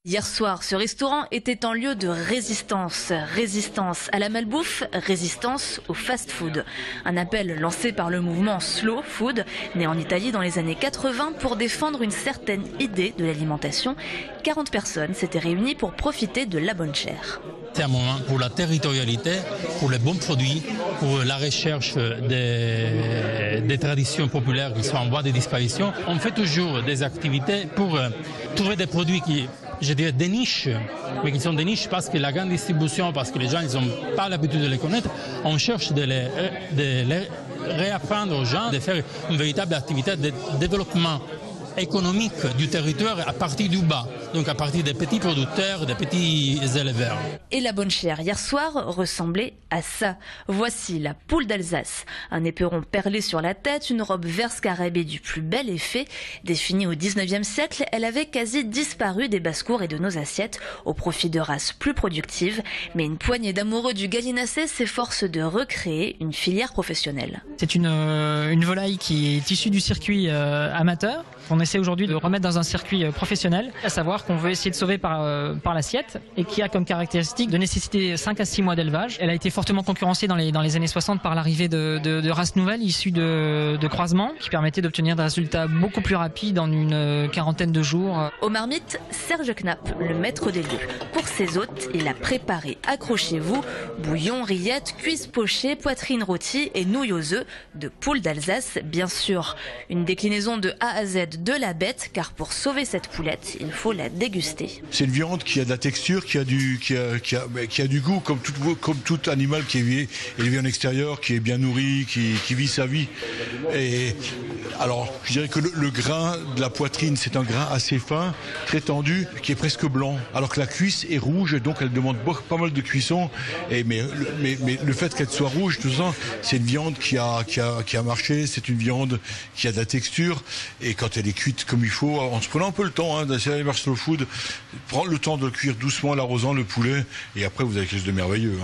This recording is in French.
Hier soir, ce restaurant était un lieu de résistance. Résistance à la malbouffe, résistance au fast-food. Un appel lancé par le mouvement Slow Food, né en Italie dans les années 80 pour défendre une certaine idée de l'alimentation. 40 personnes s'étaient réunies pour profiter de la bonne chère. C'est un moment pour la territorialité, pour les bons produits, pour la recherche des traditions populaires qui sont en voie de disparition. On fait toujours des activités pour trouver des produits qui, je dirais, des niches, mais qui sont des niches parce que la grande distribution, parce que les gens n'ont pas l'habitude de les connaître, on cherche de les réapprendre aux gens, de faire une véritable activité de développement économique du territoire à partir du bas, donc à partir des petits producteurs, des petits éleveurs. Et la bonne chère hier soir ressemblait à ça. Voici la poule d'Alsace. Un éperon perlé sur la tête, une robe vert scarabée du plus bel effet. Définie au 19e siècle, elle avait quasi disparu des basses-cours et de nos assiettes au profit de races plus productives. Mais une poignée d'amoureux du gallinacé s'efforce de recréer une filière professionnelle. C'est une volaille qui est issue du circuit amateur. On essaie aujourd'hui de remettre dans un circuit professionnel, à savoir qu'on veut essayer de sauver par l'assiette et qui a comme caractéristique de nécessiter 5 à 6 mois d'élevage. Elle a été fortement concurrencée dans les années 60 par l'arrivée de races nouvelles issues de croisements qui permettaient d'obtenir des résultats beaucoup plus rapides en une quarantaine de jours. Aux marmites, Serge Knapp, le maître des lieux. Pour ses hôtes, il a préparé, accrochez-vous, bouillon, rillettes, cuisses pochées, poitrine rôtie et nouilles aux œufs de poule d'Alsace, bien sûr. Une déclinaison de A à Z de la bête, car pour sauver cette poulette, il faut la déguster. C'est une viande qui a de la texture, qui a du goût, comme tout animal qui est élevé en extérieur, qui est bien nourri, qui vit sa vie. Et alors, je dirais que le grain de la poitrine, c'est un grain assez fin, très tendu, qui est presque blanc, alors que la cuisse est rouge, donc elle demande pas mal de cuisson. Mais le fait qu'elle soit rouge, tout ça, c'est une viande qui a marché, c'est une viande qui a de la texture, et quand elle est cuite comme il faut, en se prenant un peu le temps, d'essayer vers Slow Food, prendre le temps de le cuire doucement, l'arrosant le poulet, et après vous avez quelque chose de merveilleux.